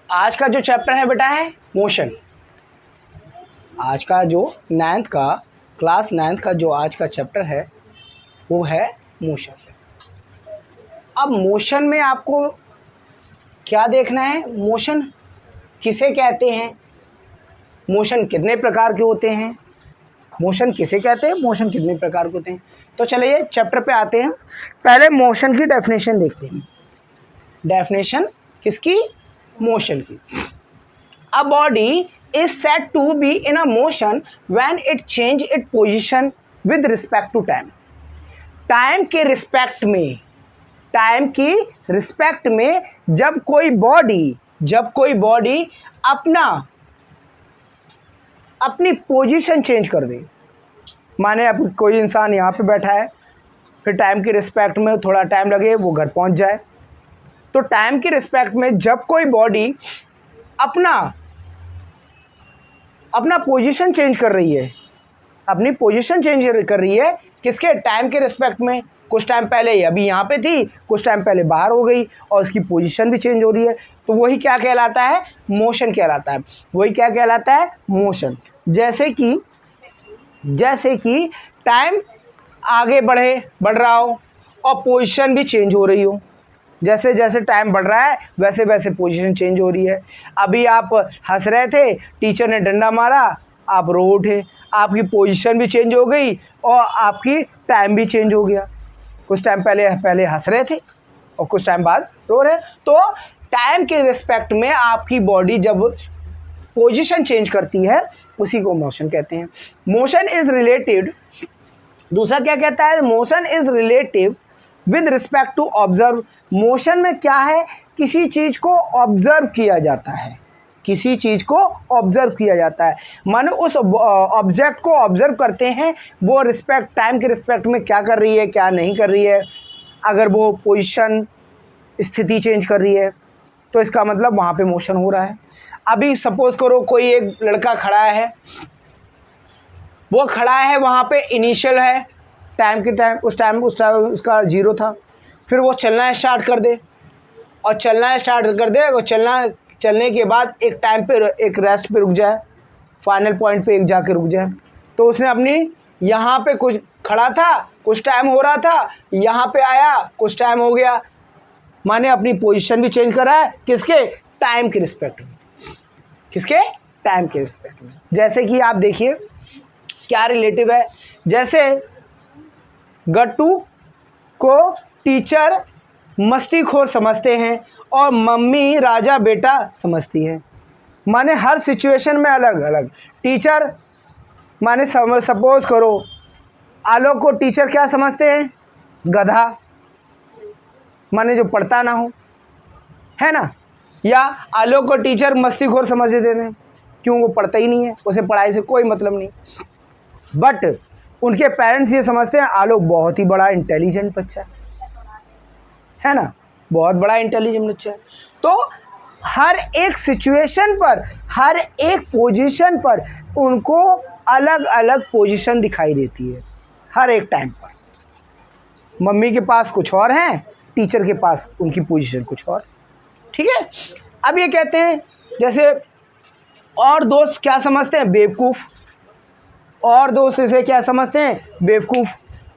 आज का जो चैप्टर है बेटा है मोशन। आज का जो क्लास 9th का जो आज का चैप्टर है वो है मोशन। अब मोशन में आपको क्या देखना है, मोशन किसे कहते हैं, मोशन कितने प्रकार के होते हैं, मोशन किसे कहते हैं, मोशन कितने प्रकार के होते हैं। तो चलिए चैप्टर पे आते हैं। पहले मोशन की डेफिनेशन देखते हैं। डेफिनेशन किसकी, मोशन की। A body is said to be in a motion when it change it position with respect to time. Time के रिस्पेक्ट में, टाइम की रिस्पेक्ट में जब कोई बॉडी अपनी पोजीशन चेंज कर दे। माने अब कोई इंसान यहाँ पे बैठा है, फिर टाइम की रिस्पेक्ट में थोड़ा टाइम लगे वो घर पहुँच जाए। तो टाइम की रिस्पेक्ट में जब कोई बॉडी अपना पोजीशन चेंज कर रही है, अपनी पोजीशन चेंज कर रही है किसके, टाइम के रिस्पेक्ट में। कुछ टाइम पहले अभी यहाँ पे थी, कुछ टाइम पहले बाहर हो गई और उसकी पोजीशन भी चेंज हो रही है, तो वही क्या कहलाता है, मोशन कहलाता है। वही क्या कहलाता है, मोशन। जैसे कि टाइम आगे बढ़ रहा हो और पोजीशन भी चेंज हो रही हो। जैसे जैसे टाइम बढ़ रहा है वैसे वैसे पोजीशन चेंज हो रही है। अभी आप हंस रहे थे, टीचर ने डंडा मारा, आप रो उठे, आपकी पोजीशन भी चेंज हो गई और आपकी टाइम भी चेंज हो गया। कुछ टाइम पहले हंस रहे थे और कुछ टाइम बाद रो रहे। तो टाइम के रिस्पेक्ट में आपकी बॉडी जब पोजीशन चेंज करती है उसी को मोशन कहते हैं। मोशन इज रिलेटेड, दूसरा क्या कहता है, motion is relative with respect to observe. Motion में क्या है, किसी चीज़ को ऑब्जर्व किया जाता है, किसी चीज़ को ऑब्जर्व किया जाता है। माने उस ऑब्जेक्ट को ऑब्जर्व करते हैं, वो रिस्पेक्ट टाइम के रिस्पेक्ट में क्या कर रही है, क्या नहीं कर रही है। अगर वो पोजीशन स्थिति चेंज कर रही है तो इसका मतलब वहाँ पे मोशन हो रहा है। अभी सपोज करो कोई एक लड़का खड़ा है, वो खड़ा है वहाँ पे इनिशियल है, उस टाइम उसका 0 था, फिर वो चलना स्टार्ट कर दे और चलने के बाद एक टाइम पे एक रेस्ट पे रुक जाए, फाइनल पॉइंट पे एक जाके रुक जाए। तो उसने अपनी यहाँ पे कुछ खड़ा था, कुछ टाइम हो रहा था, यहाँ पे आया, कुछ टाइम हो गया, माने अपनी पोजीशन भी चेंज करा है किसके, टाइम के रिस्पेक्ट में। किसके, टाइम के रिस्पेक्ट में। जैसे कि आप देखिए क्या रिलेटिव है। जैसे गट्टू को टीचर मस्तीखोर समझते हैं और मम्मी राजा बेटा समझती है। माने हर सिचुएशन में अलग अलग टीचर। माने सपोज करो आलोक को टीचर क्या समझते हैं, गधा, माने जो पढ़ता ना हो, है ना। या आलोक को टीचर मस्तीखोर समझते थे, क्यों, वो पढ़ता ही नहीं है, उसे पढ़ाई से कोई मतलब नहीं। बट उनके पेरेंट्स ये समझते हैं आलोक बहुत ही बड़ा इंटेलिजेंट बच्चा है ना, बहुत बड़ा इंटेलिजेंट बच्चा है। तो हर एक सिचुएशन पर, हर एक पोजीशन पर उनको अलग अलग पोजीशन दिखाई देती है हर एक टाइम पर। मम्मी के पास कुछ और है, टीचर के पास उनकी पोजीशन कुछ और, ठीक है। अब ये कहते हैं जैसे और दोस्त क्या समझते हैं, बेवकूफ़, और दोस्त इसे क्या समझते हैं, बेवकूफ़,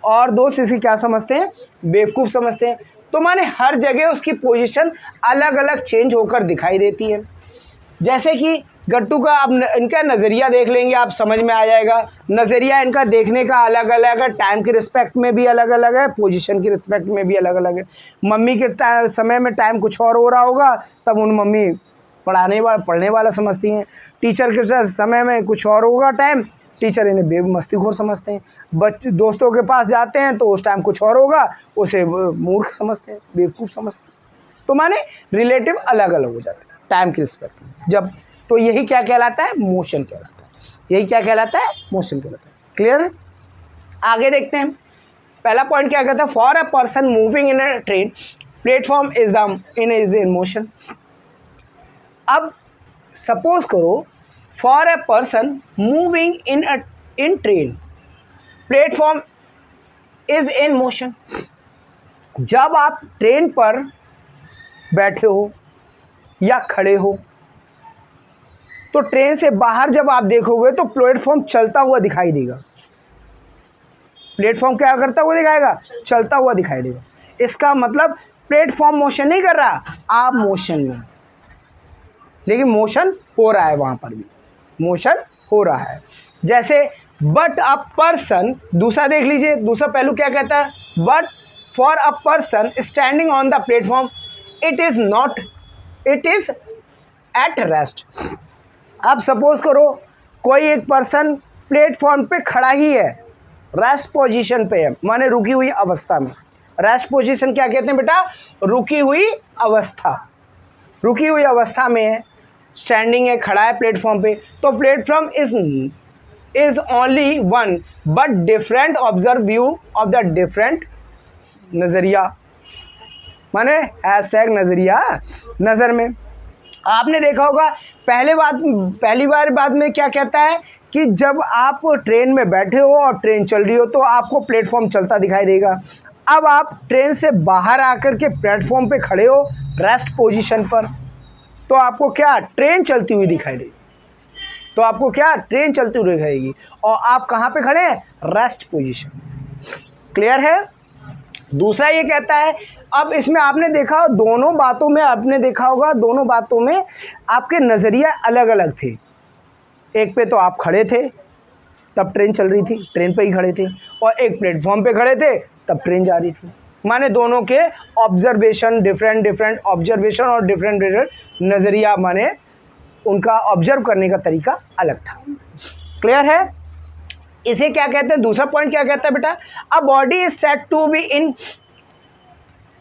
और दोस्त इसे क्या समझते हैं, बेवकूफ़ समझते हैं। तो माने हर जगह उसकी पोजीशन अलग अलग चेंज होकर दिखाई देती है। जैसे कि गट्टू का आप इनका नज़रिया देख लेंगे, आप समझ में आ जाएगा। नज़रिया इनका देखने का अलग अलग है, टाइम के रिस्पेक्ट में भी अलग अलग है, पोजीशन के रिस्पेक्ट में भी अलग अलग है। मम्मी के समय में टाइम कुछ और हो रहा होगा, तब उन मम्मी पढ़ने वाला समझती हैं। टीचर के समय में कुछ और होगा टाइम, टीचर इन्हें मस्तीखोर समझते हैं। दोस्तों के पास जाते हैं तो उस टाइम कुछ और होगा, उसे मूर्ख समझते हैं, बेवकूफ़ समझते हैं। तो माने रिलेटिव अलग अलग हो जाते हैं टाइम के रिस्पेक्ट में जब। तो यही क्या कहलाता है, मोशन कहलाता है। यही क्या कहलाता है, मोशन कहलाता है। क्लियर। आगे देखते हैं। पहला पॉइंट क्या कहता है, for a person moving in a train platform is in motion. अब सपोज करो for a person moving in train platform is in motion. जब आप ट्रेन पर बैठे हो या खड़े हो तो ट्रेन से बाहर जब आप देखोगे तो प्लेटफॉर्म चलता हुआ दिखाई देगा। प्लेटफॉर्म क्या करता हुआ दिखाएगा? चलता हुआ दिखाई देगा। इसका मतलब प्लेटफॉर्म मोशन नहीं कर रहा, आप मोशन में, लेकिन मोशन हो रहा है, वहां पर भी मोशन हो रहा है। जैसे बट अ पर्सन, दूसरा देख लीजिए, दूसरा पहलू क्या कहता है? But for a person standing on the platform it is not, it is at rest. अब सपोज करो कोई एक पर्सन प्लेटफॉर्म पे खड़ा ही है, रेस्ट पोजीशन पे है, माने रुकी हुई अवस्था में। रेस्ट पोजीशन क्या कहते हैं बेटा? रुकी हुई अवस्था। रुकी हुई अवस्था में है, स्टैंडिंग है, खड़ा है प्लेटफॉर्म पे। तो platform is only one but different observe view of the different नजरिया, माने हैशटैग नजरिया, नजर में। आपने देखा होगा पहली बार बाद में क्या कहता है कि जब आप ट्रेन में बैठे हो और ट्रेन चल रही हो तो आपको प्लेटफॉर्म चलता दिखाई देगा। अब आप ट्रेन से बाहर आकर के प्लेटफॉर्म पे खड़े हो रेस्ट पोजीशन पर, तो आपको क्या? ट्रेन चलती हुई दिखाई देगी। तो आपको क्या? ट्रेन चलती हुई दिखाएगी। और आप कहाँ पे खड़े हैं? Rest position. क्लियर है? दूसरा ये कहता है, अब इसमें आपने देखा दोनों बातों में, आपने देखा होगा दोनों बातों में आपके नज़रिया अलग अलग थे। एक पे तो आप खड़े थे तब ट्रेन चल रही थी, ट्रेन पे ही खड़े थे, और एक प्लेटफॉर्म पे खड़े थे तब ट्रेन जा रही थी। माने दोनों के ऑब्जर्वेशन डिफरेंट ऑब्जर्वेशन और डिफरेंट नज़रिया, माने उनका ऑब्जर्व करने का तरीका अलग था। क्लियर है? इसे क्या कहते हैं? दूसरा पॉइंट क्या कहता है बेटा? A body is said to be in,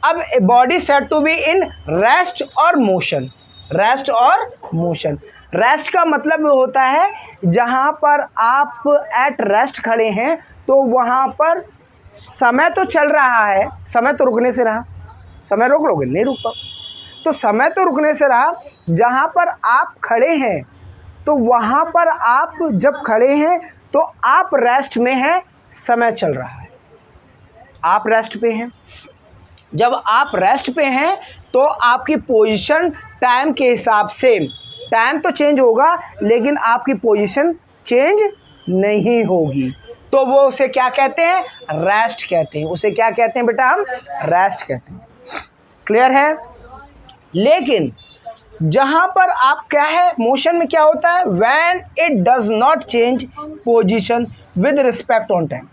अब body said to be in rest और मोशन। रेस्ट और मोशन, रेस्ट का मतलब होता है जहाँ पर आप एट रेस्ट खड़े हैं तो वहाँ पर समय तो चल रहा है, समय तो रुकने से रहा, समय रोक लोगे? नहीं रुक पाओ। तो समय तो रुकने से रहा, जहाँ पर आप खड़े हैं तो वहाँ पर आप जब खड़े हैं तो आप रेस्ट में हैं, समय चल रहा है, आप रेस्ट पे हैं। जब आप रेस्ट पे हैं तो आपकी पोजीशन टाइम के हिसाब से, टाइम तो चेंज होगा लेकिन आपकी पोजीशन चेंज नहीं होगी। तो वो उसे क्या कहते हैं? रेस्ट कहते हैं। उसे क्या कहते हैं बेटा? हम रेस्ट कहते हैं। क्लियर है? लेकिन जहां पर आप क्या है, मोशन में क्या होता है? When it does not change position with respect on time.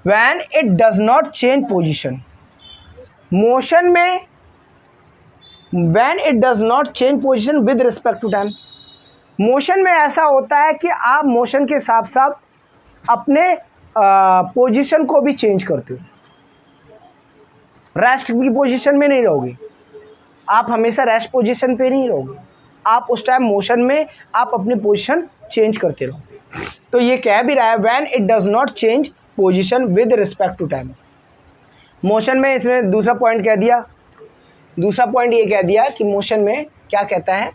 When it does not change position, motion में when it does not change position with respect to time, motion में ऐसा होता है कि आप मोशन के साथ साथ अपने पोजीशन को भी चेंज करते हो। रेस्ट की पोजीशन में नहीं रहोगे, आप हमेशा रेस्ट पोजीशन पे नहीं रहोगे, आप उस टाइम मोशन में आप अपनी पोजीशन चेंज करते रहोगे। तो ये कह भी रहा है when it does not change position with respect to time. Motion में इसने दूसरा पॉइंट कह दिया, दूसरा पॉइंट ये कह दिया कि मोशन में क्या कहता है?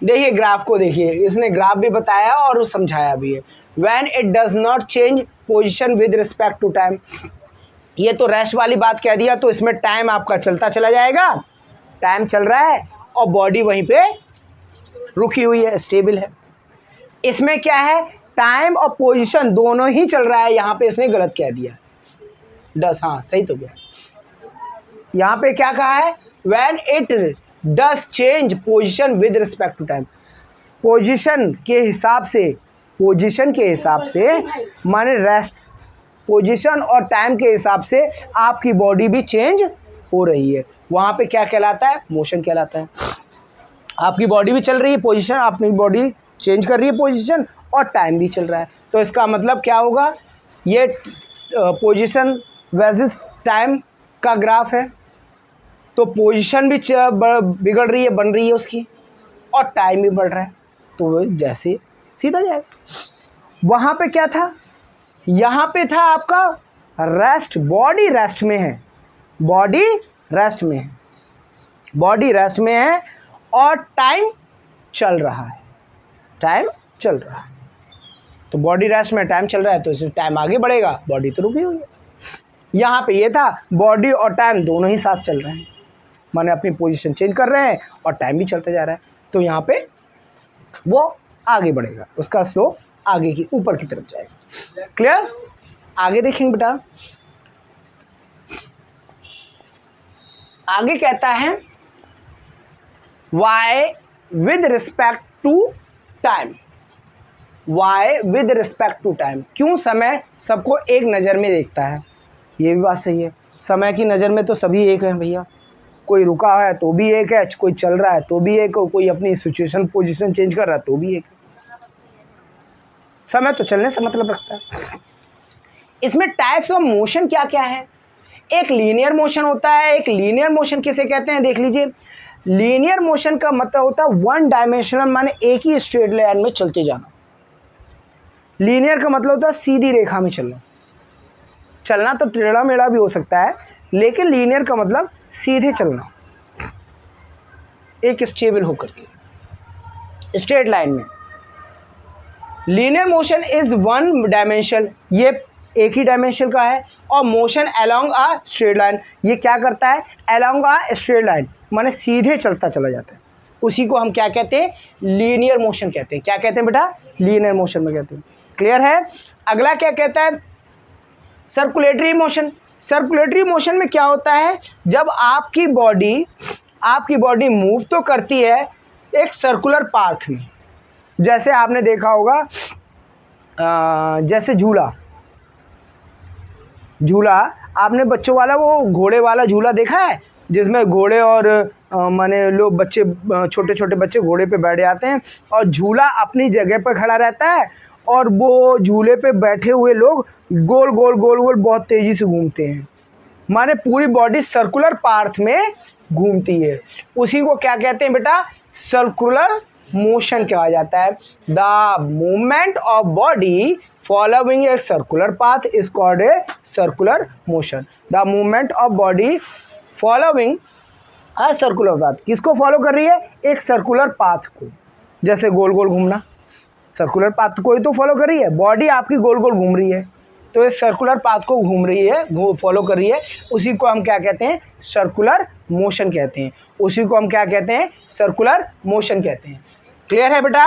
देखिए ग्राफ को देखिए, इसने ग्राफ भी बताया और समझाया भी है। When it does not change position with respect to time, ये तो रेस्ट वाली बात कह दिया, तो इसमें टाइम आपका चलता चला जाएगा, टाइम चल रहा है और बॉडी वहीं पे रुकी हुई है, स्टेबल है। इसमें क्या है? टाइम और पोजीशन दोनों ही चल रहा है। यहाँ पे इसने गलत कह दिया, डस, हाँ सही तो गया। यहाँ पे क्या कहा है? When it does change position with respect to time, position के हिसाब से, पोजीशन के हिसाब से माने रेस्ट, पोजीशन और टाइम के हिसाब से आपकी बॉडी भी चेंज हो रही है। वहाँ पे क्या कहलाता है? मोशन कहलाता है। आपकी बॉडी भी चल रही है, पोजीशन, अपनी बॉडी चेंज कर रही है पोजीशन, और टाइम भी चल रहा है। तो इसका मतलब क्या होगा? ये पोजीशन वर्सेस टाइम का ग्राफ है। तो पोजीशन भी बिगड़ रही है, बन रही है उसकी, और टाइम भी बढ़ रहा है, तो वो जैसे सीधा जाएगा। वहाँ पे क्या था? यहाँ पे था आपका रेस्ट, बॉडी रेस्ट में है, बॉडी रेस्ट में है, बॉडी रेस्ट में है और टाइम चल रहा है, टाइम चल रहा है। तो बॉडी रेस्ट में टाइम चल रहा है तो इसमें टाइम आगे बढ़ेगा, बॉडी तो रुकी हुई है। यहाँ पे ये था बॉडी और टाइम दोनों ही साथ चल रहे हैं, माने अपनी पोजीशन चेंज कर रहे हैं और टाइम भी चलते जा रहा है। तो यहाँ पे वो आगे बढ़ेगा, उसका स्लोप आगे की ऊपर की तरफ जाएगा। क्लियर? आगे देखेंगे बेटा, आगे कहता है y with respect to time. y with respect to time, क्यों समय सबको एक नज़र में देखता है? ये भी बात सही है, समय की नज़र में तो सभी एक हैं भैया, कोई रुका है तो भी एक है, कोई चल रहा है तो भी एक है, कोई अपनी सिचुएशन पोजीशन चेंज कर रहा है तो भी एक है। समय तो चलने से मतलब रखता है। इसमें टाइप्स ऑफ मोशन क्या क्या है? एक लीनियर मोशन होता है। एक लीनियर मोशन किसे कहते हैं देख लीजिए। लीनियर मोशन का मतलब होता है वन डायमेंशनल, माने एक ही स्ट्रेट लाइन में चलते जाना। लीनियर का मतलब होता है सीधी रेखा में चलना। चलना तो टेढ़ा मेढ़ा भी हो सकता है, लेकिन लीनियर का मतलब सीधे चलना, एक स्टेबल होकर के स्ट्रेट लाइन में। Linear motion is one dimensional, ये एक ही डायमेंशन का है। और motion along a straight line, ये क्या करता है? अलोंग अ स्ट्रेट लाइन माने सीधे चलता चला जाता है। उसी को हम क्या कहते हैं? लीनियर मोशन कहते हैं। क्या कहते हैं बेटा? लीनियर मोशन में कहते हैं। क्लियर है? अगला क्या कहता है? Circulatory motion. सर्कुलेटरी मोशन में क्या होता है? जब आपकी बॉडी मूव तो करती है एक सर्कुलर पाथ में। जैसे आपने देखा होगा जैसे झूला आपने बच्चों वाला वो घोड़े वाला झूला देखा है, जिसमें घोड़े और माने लोग बच्चे, छोटे छोटे बच्चे घोड़े पे बैठ जाते हैं और झूला अपनी जगह पर खड़ा रहता है और वो झूले पे बैठे हुए लोग गोल गोल गोल गोल बहुत तेज़ी से घूमते हैं, माने पूरी बॉडी सर्कुलर पाथ में घूमती है। उसी को क्या कहते हैं बेटा? सर्कुलर मोशन कहा जाता है। The movement of body following a circular path is called a circular motion. The movement of body following a circular path, किसको फॉलो कर रही है? एक सर्कुलर पाथ को। जैसे गोल गोल घूमना, सर्कुलर पाथ को ही तो फॉलो कर रही है। बॉडी आपकी गोल गोल घूम रही है तो इस सर्कुलर पाथ को घूम रही है, फॉलो कर रही है। उसी को हम क्या कहते हैं? सर्कुलर मोशन कहते हैं। उसी को हम क्या कहते हैं? सर्कुलर मोशन कहते हैं। क्लियर है बेटा?